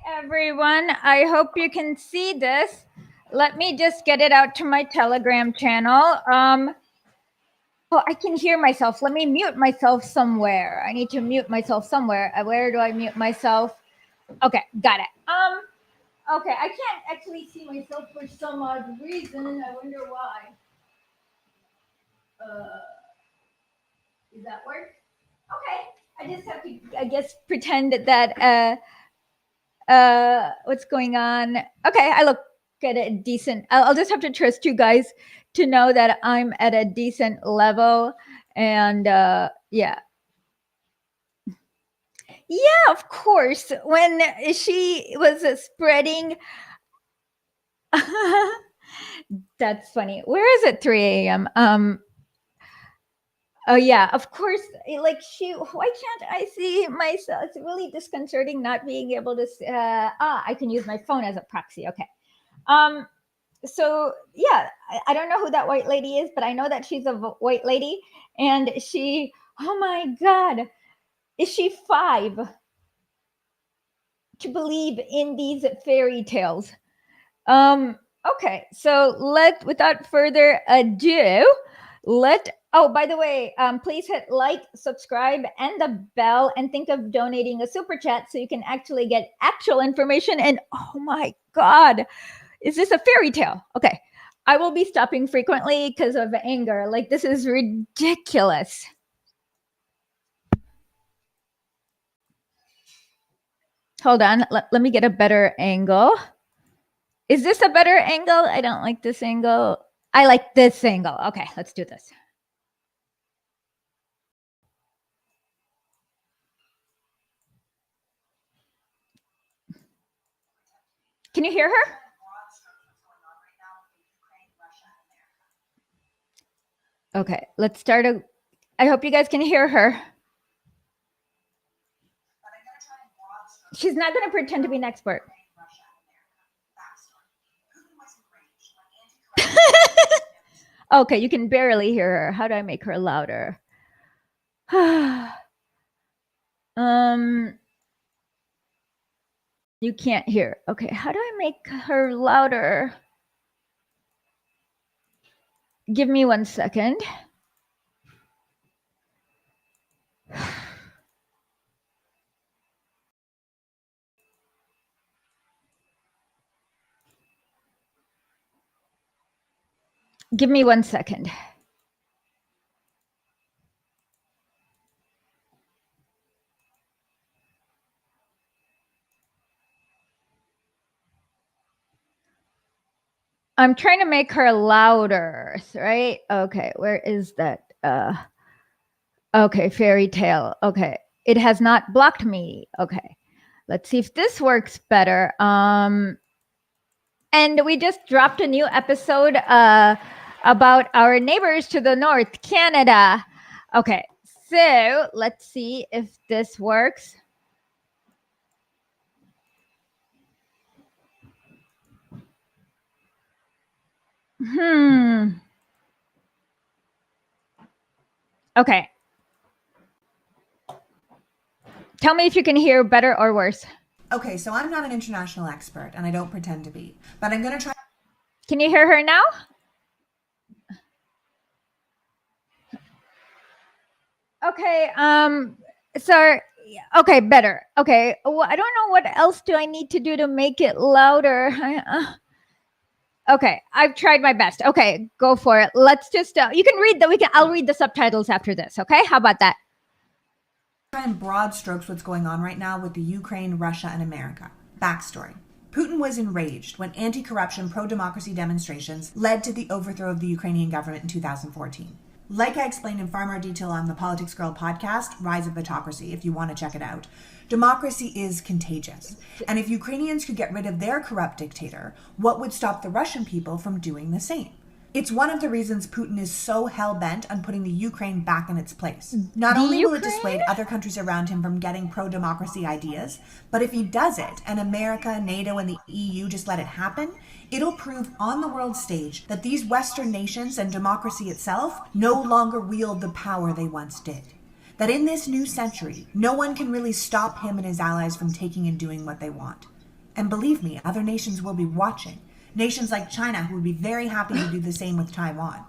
everyone. I hope you can see this. Let me just get it out to my Telegram channel. Oh, I can hear myself. Let me mute myself somewhere. I need to mute myself somewhere. Where do I mute myself? Okay, got it. Okay, I can't actually see myself for some odd reason. I wonder why. Does that work? Okay, I just have to, I guess, pretend that what's going on. Okay, I look at a decent, I'll just have to trust you guys to know that I'm at a decent level. And yeah, of course, when she was spreading that's funny. Where is it 3 a.m.? Oh yeah, of course. Like why can't I see myself? It's really disconcerting not being able to see, I can use my phone as a proxy. Okay. So yeah, I don't know who that white lady is, but I know that she's a white lady, and she, oh my God, is she 5 to believe in these fairy tales? Okay, so without further ado, oh, by the way, please hit like, subscribe, and the bell, and think of donating a super chat so you can actually get actual information. And oh my God, is this a fairy tale? Okay, I will be stopping frequently because of anger. Like, this is ridiculous. Hold on, let me get a better angle. Is this a better angle? I don't like this angle. I like this angle. Okay, let's do this. Can you hear her? Okay, let's start. I hope you guys can hear her. She's not going to pretend to be an expert. Okay, you can barely hear her. How do I make her louder? You can't hear. Okay, how do I make her louder? Give me 1 second. Give me 1 second. I'm trying to make her louder, right? Okay, where is that? Okay, fairy tale. Okay, it has not blocked me. Okay, let's see if this works better. And we just dropped a new episode about our neighbors to the north, Canada. Okay, so let's see if this works. Okay. Tell me if you can hear better or worse. Okay, so I'm not an international expert, and I don't pretend to be, but I'm going to try. Can you hear her now? Okay, so, okay, better. Okay, well, I don't know what else do I need to do to make it louder. Okay, I've tried my best. Okay, go for it. Let's just, you can read I'll read the subtitles after this, okay? How about that? In broad strokes what's going on right now with the Ukraine, Russia, and America. Backstory. Putin was enraged when anti-corruption, pro-democracy demonstrations led to the overthrow of the Ukrainian government in 2014. Like I explained in far more detail on the Politics Girl podcast, Rise of Autocracy, if you want to check it out, democracy is contagious. And if Ukrainians could get rid of their corrupt dictator, what would stop the Russian people from doing the same? It's one of the reasons Putin is so hell-bent on putting the Ukraine back in its place. Not only will it dissuade other countries around him from getting pro-democracy ideas, but if he does it, and America, NATO, and the EU just let it happen, it'll prove on the world stage that these Western nations and democracy itself no longer wield the power they once did. That in this new century, no one can really stop him and his allies from taking and doing what they want. And believe me, other nations will be watching. Nations like China who would be very happy to do the same with Taiwan.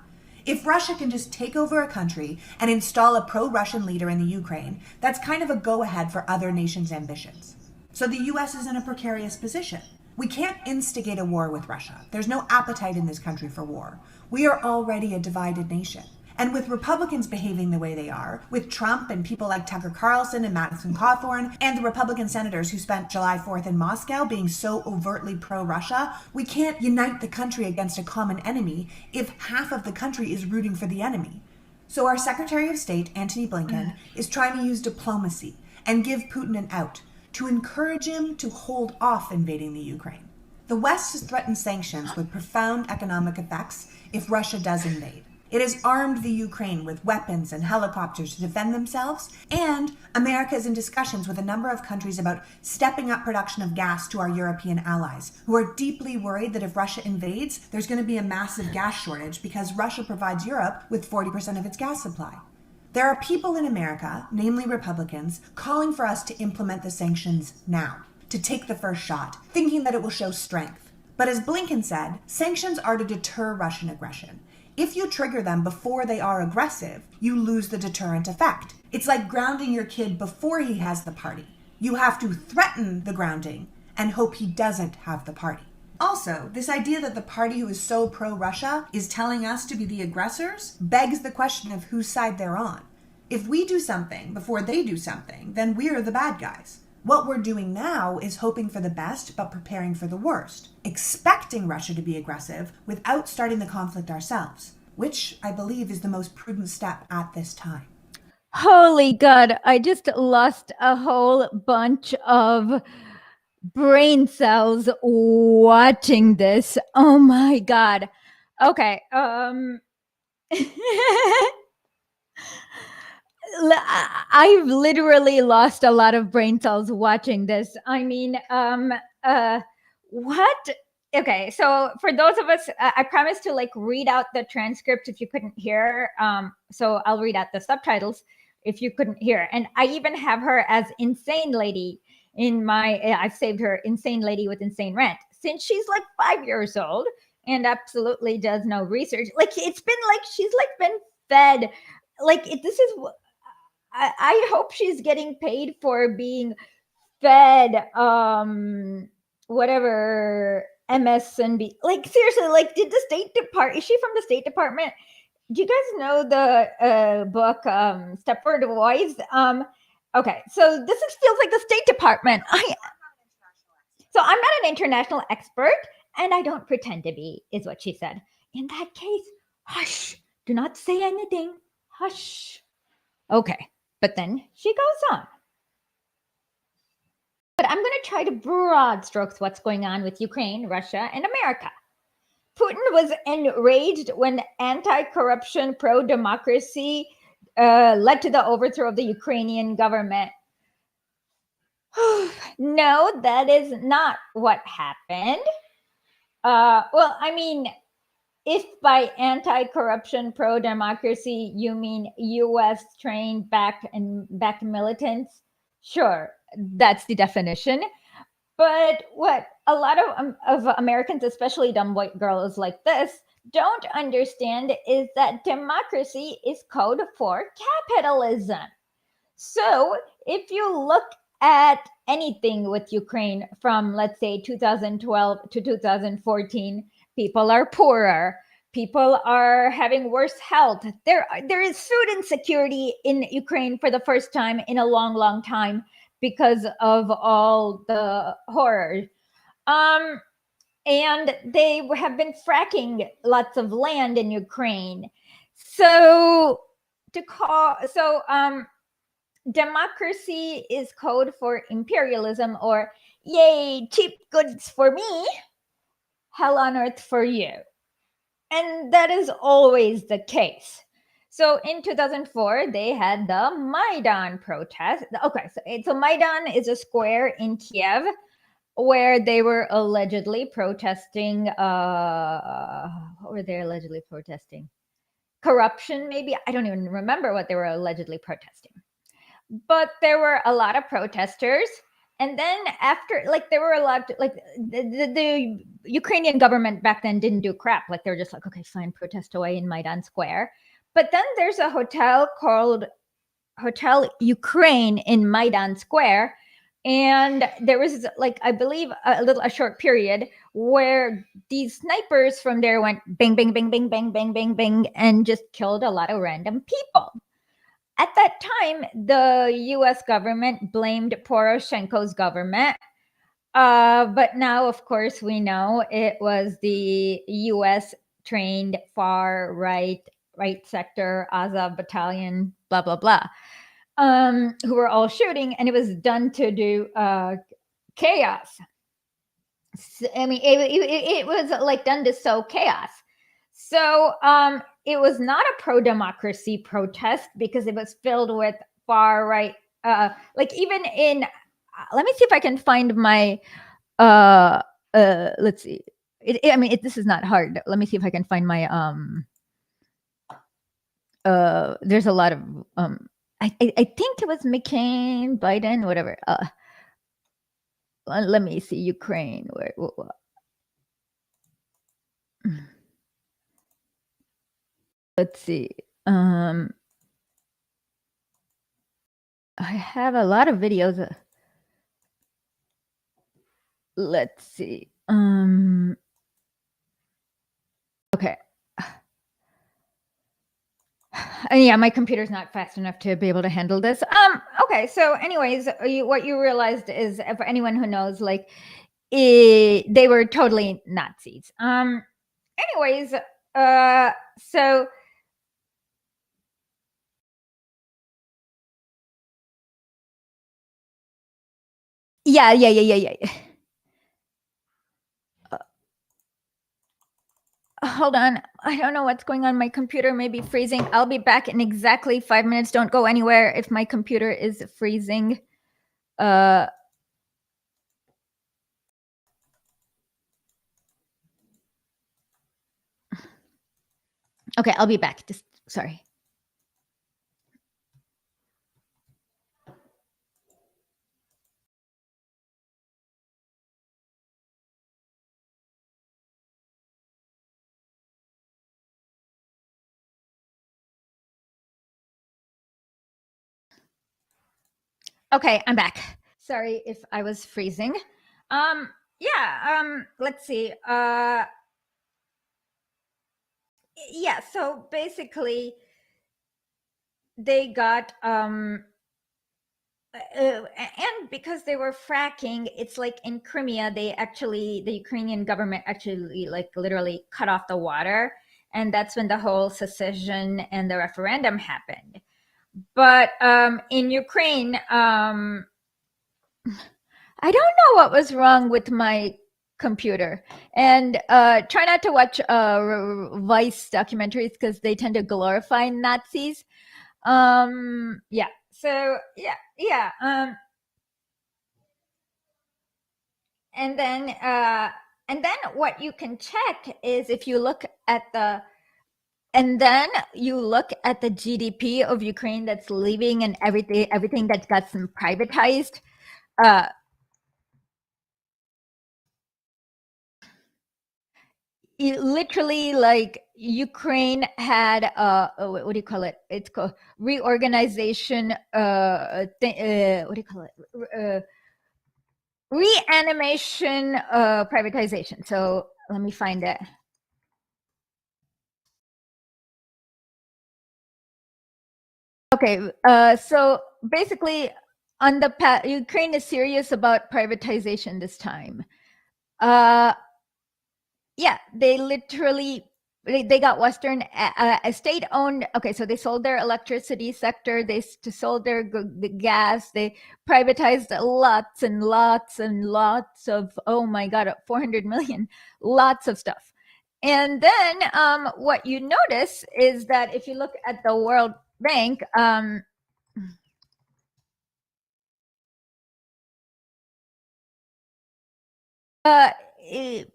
If Russia can just take over a country and install a pro-Russian leader in the Ukraine, that's kind of a go-ahead for other nations' ambitions. So the US is in a precarious position. We can't instigate a war with Russia. There's no appetite in this country for war. We are already a divided nation. And with Republicans behaving the way they are, with Trump and people like Tucker Carlson and Madison Cawthorn, and the Republican senators who spent July 4th in Moscow being so overtly pro-Russia, we can't unite the country against a common enemy if half of the country is rooting for the enemy. So our Secretary of State, Antony Blinken, is trying to use diplomacy and give Putin an out, to encourage him to hold off invading the Ukraine. The West has threatened sanctions with profound economic effects if Russia does invade. It has armed the Ukraine with weapons and helicopters to defend themselves, and America is in discussions with a number of countries about stepping up production of gas to our European allies, who are deeply worried that if Russia invades, there's going to be a massive gas shortage because Russia provides Europe with 40% of its gas supply. There are people in America, namely Republicans, calling for us to implement the sanctions now, to take the first shot, thinking that it will show strength. But as Blinken said, sanctions are to deter Russian aggression. If you trigger them before they are aggressive, you lose the deterrent effect. It's like grounding your kid before he has the party. You have to threaten the grounding and hope he doesn't have the party. Also, this idea that the party who is so pro-Russia is telling us to be the aggressors begs the question of whose side they're on. If we do something before they do something, then we're the bad guys. What we're doing now is hoping for the best but preparing for the worst, expecting Russia to be aggressive without starting the conflict ourselves, which I believe is the most prudent step at this time. Holy God, I just lost a whole bunch of brain cells watching this. Oh my God. Okay. I've literally lost a lot of brain cells watching this. I mean, what? Okay, so for those of us, I promised to like read out the transcript if you couldn't hear. So I'll read out the subtitles if you couldn't hear. And I even have her as insane lady in my. I've saved her insane lady with insane rant since she's like 5 years old and absolutely does no research. Like it's been like she's like been fed. Like this is I hope she's getting paid for being fed whatever MSNB. Like seriously, like did the State Department, is she from the State Department? Do you guys know the book Stepford Wives? Okay, so feels like the State Department. So I'm not an international expert, and I don't pretend to be, is what she said. In that case, hush, do not say anything. Hush. Okay. But then she goes on. But I'm going to try to broad strokes what's going on with Ukraine, Russia, and America. Putin was enraged when anti-corruption, pro-democracy led to the overthrow of the Ukrainian government. No, that is not what happened. Well, I mean, if by anti-corruption, pro-democracy, you mean U.S. trained backed militants, sure, that's the definition. But what a lot of Americans, especially dumb white girls like this, don't understand is that democracy is code for capitalism. So if you look at anything with Ukraine from, let's say, 2012 to 2014, people are poorer. People are having worse health. There is food insecurity in Ukraine for the first time in a long, long time because of all the horror. And they have been fracking lots of land in Ukraine. So democracy is code for imperialism, or yay, cheap goods for me, hell on earth for you. And that is always the case. So in 2004, they had the Maidan protest. Okay, so Maidan is a square in Kiev where they were allegedly protesting. What were they allegedly protesting? Corruption, maybe? I don't even remember what they were allegedly protesting. But there were a lot of protesters, and then after, like, there were a lot, like the Ukrainian government back then didn't do crap. Like, they were just like, okay, fine, protest away in Maidan Square. But then there's a hotel called Hotel Ukraine in Maidan Square, and there was, like, I believe a short period where these snipers from there went bang, bang, bang, bang, bang, bang, bang, bang, and just killed a lot of random people. At that time, the US government blamed Poroshenko's government. But now, of course, we know it was the US trained far right sector, Azov battalion, blah, blah, blah, who were all shooting, and it was done to do chaos. I mean, it was like done to sow chaos. So it was not a pro-democracy protest because it was filled with far right. Like, even in, let me see if I can find my. Let's see. This is not hard. Let me see if I can find my. There's a lot of. I think it was McCain, Biden, whatever. Let me see. Ukraine. Where let's see. I have a lot of videos. Let's see. Okay. Yeah, my computer's not fast enough to be able to handle this. Okay. So, anyways, what you realized is, for anyone who knows, like, they were totally Nazis. Anyways, so. Yeah. Hold on. I don't know what's going on. My computer may be freezing. I'll be back in exactly 5 minutes. Don't go anywhere if my computer is freezing. Okay, I'll be back. Just sorry. Okay, I'm back. Sorry if I was freezing. Let's see. Yeah, so basically they got and because they were fracking, it's like in Crimea, the Ukrainian government actually, like, literally cut off the water, and that's when the whole secession and the referendum happened. But in Ukraine, I don't know what was wrong with my computer. And try not to watch Vice documentaries because they tend to glorify Nazis. Yeah. So yeah. And then what you can check is, if you look at the GDP of Ukraine that's leaving, and everything that got some privatized. Literally, like, Ukraine had what do you call it? It's called reorganization. What do you call it? Reanimation privatization. So let me find it. Okay, so basically, on the Ukraine is serious about privatization this time. Yeah, they literally they got Western state-owned. Okay, so they sold their electricity sector. They sold the gas. They privatized lots and lots and lots of, oh my God, 400 million, lots of stuff. And then what you notice is that if you look at the World Bank,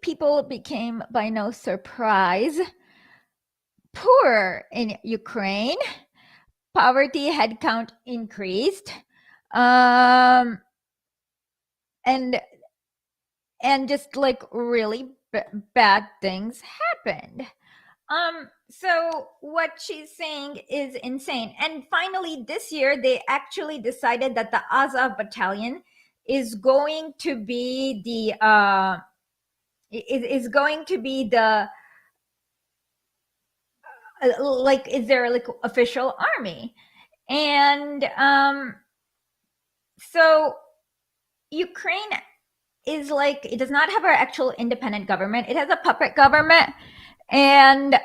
people became, by no surprise, poor in Ukraine. Poverty headcount increased. and just like really bad things happened. So what she's saying is insane. And finally, this year, they actually decided that the Azov battalion is going to be is going to be the like, is there like official army? And so Ukraine is like, it does not have an actual independent government. It has a puppet government. And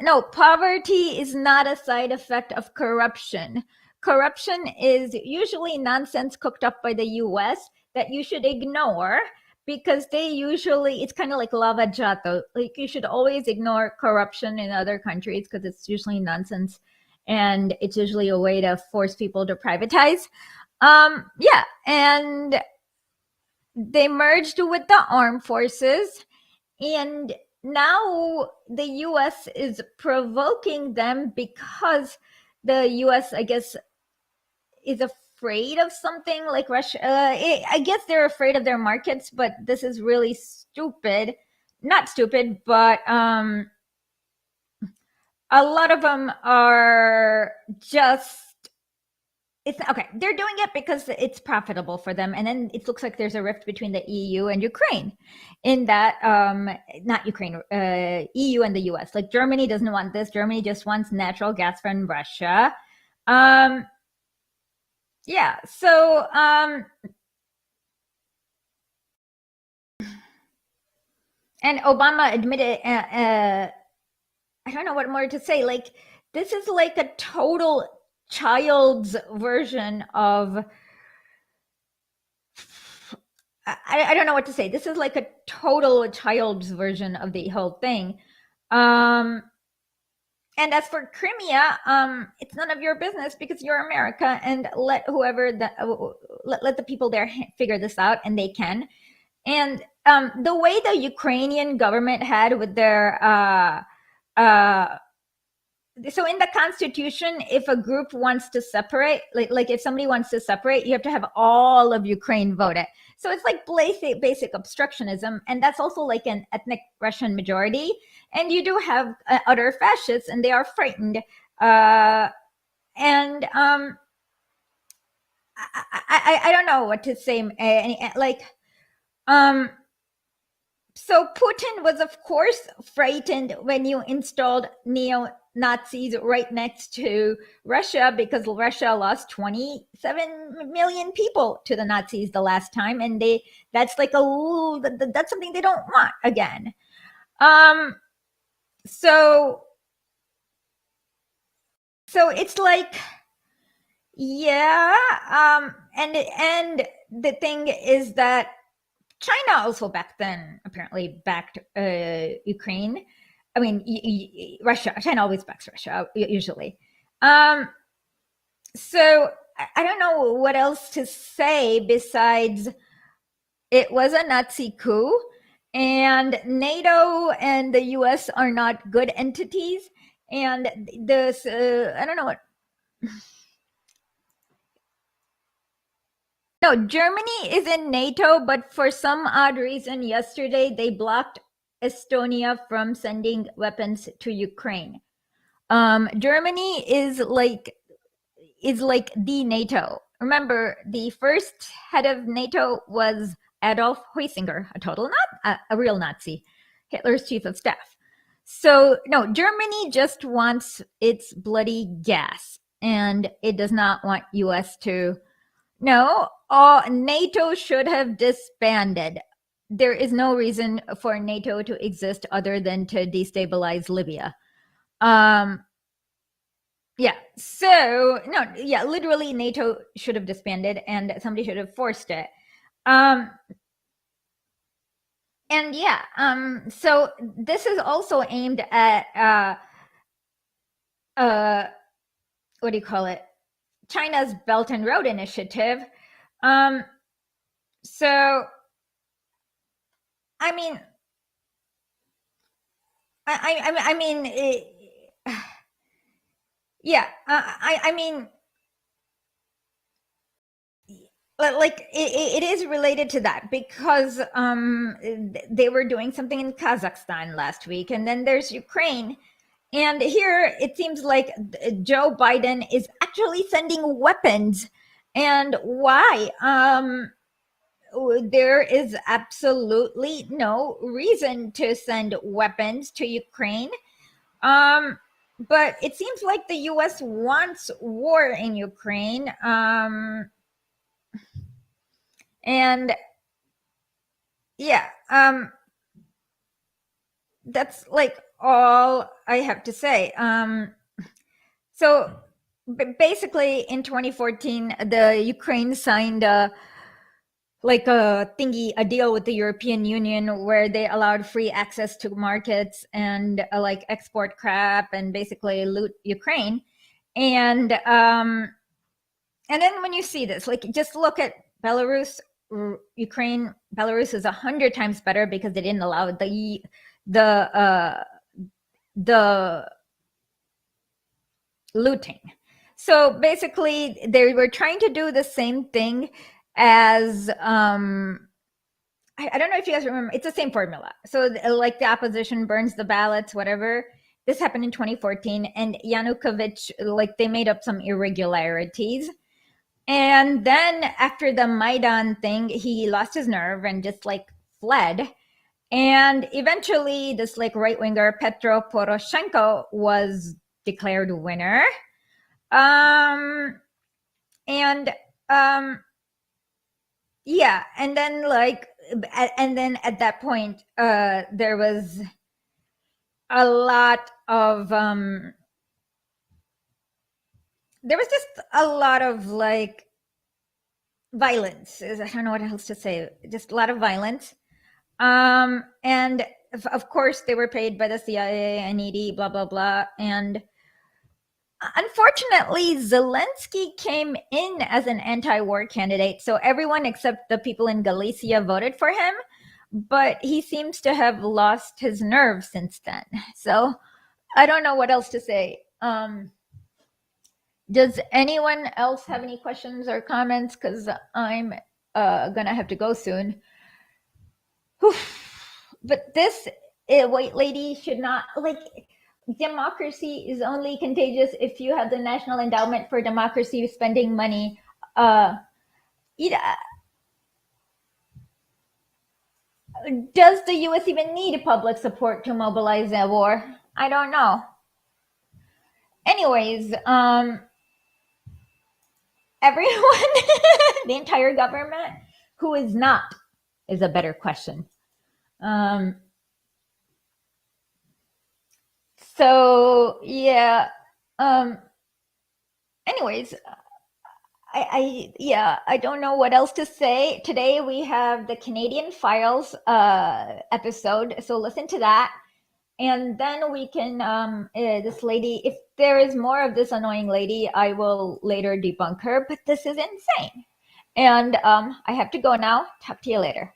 no, poverty is not a side effect of corruption. Corruption is usually nonsense cooked up by the US that you should ignore, because they usually, it's kind of like lava jato. Like, you should always ignore corruption in other countries because it's usually nonsense, and it's usually a way to force people to privatize. Yeah, and they merged with the armed forces, and now the US is provoking them because the US, I guess, is afraid of something like Russia. I guess they're afraid of their markets, but this is really stupid. Not stupid, but a lot of them are just, it's okay. They're doing it because it's profitable for them, and then it looks like there's a rift between the EU and Ukraine. In that, not Ukraine, EU and the US. Like, Germany doesn't want this. Germany just wants natural gas from Russia. Yeah. So, and Obama admitted. I don't know what more to say. Like, this is like a total child's version of, I don't know what to say. This is like a total child's version of the whole thing. And as for Crimea, it's none of your business because you're America, and let whoever let the people there figure this out, and they can. And the way the Ukrainian government had with their so in the constitution, if a group wants to separate, like if somebody wants to separate, you have to have all of Ukraine vote it. So it's like basic obstructionism, and that's also like an ethnic Russian majority. And you do have other fascists, and they are frightened. And I don't know what to say. So Putin was, of course, frightened when you installed neo-Nazis right next to Russia, because Russia lost 27 million people to the Nazis the last time, and that's like that's something they don't want again. So it's like, yeah, and the thing is that China also back then apparently backed Ukraine. I mean, Russia. China always backs Russia usually. So I don't know what else to say besides it was a Nazi coup, and NATO and the US are not good entities. And this, I don't know what. No, Germany is in NATO, but for some odd reason, yesterday they blocked Estonia from sending weapons to Ukraine. Germany is like the NATO. Remember, the first head of NATO was Adolf Heusinger, a real Nazi, Hitler's chief of staff. So no, Germany just wants its bloody gas, and it does not want US to. No, NATO should have disbanded. There is no reason for NATO to exist other than to destabilize Libya. Yeah. So no, yeah, literally NATO should have disbanded, and somebody should have forced it. And yeah, so this is also aimed at what do you call it? China's Belt and Road Initiative. So I mean, I mean, yeah. I mean, like it is related to that because they were doing something in Kazakhstan last week, and then there's Ukraine. And here it seems like Joe Biden is actually sending weapons. And why? There is absolutely no reason to send weapons to Ukraine. But it seems like the US wants war in Ukraine. And yeah, that's like all I have to say. So basically, in 2014, the Ukraine signed a deal with the European Union where they allowed free access to markets and like export crap and basically loot Ukraine. And then when you see this, like just look at Belarus, Ukraine. Belarus is 100 times better because they didn't allow the looting. So basically, they were trying to do the same thing as I don't know if you guys remember. It's the same formula. So like the opposition burns the ballots, whatever. This happened in 2014, and Yanukovych, like they made up some irregularities. And then after the Maidan thing, he lost his nerve and just like fled. And eventually, this like right winger Petro Poroshenko was declared winner. And yeah, and then at that point, there was a lot of there was just a lot of like violence. I don't know what else to say. Just a lot of violence. And of course, they were paid by the CIA and ED, blah blah blah. And unfortunately, Zelensky came in as an anti-war candidate, so everyone except the people in Galicia voted for him. But he seems to have lost his nerve since then. So I don't know what else to say. Does anyone else have any questions or comments? Because I'm gonna have to go soon. Whew. But this white lady should not like. Democracy is only contagious if you have the National Endowment for Democracy spending money. Does the US even need public support to mobilize a war? I don't know. Anyways, everyone, the entire government, who is not, is a better question. So yeah. Anyways, I don't know what else to say. Today we have the Canadian Files episode, so listen to that. And then we can this lady, if there is more of this annoying lady, I will later debunk her, but this is insane. And I have to go now. Talk to you later.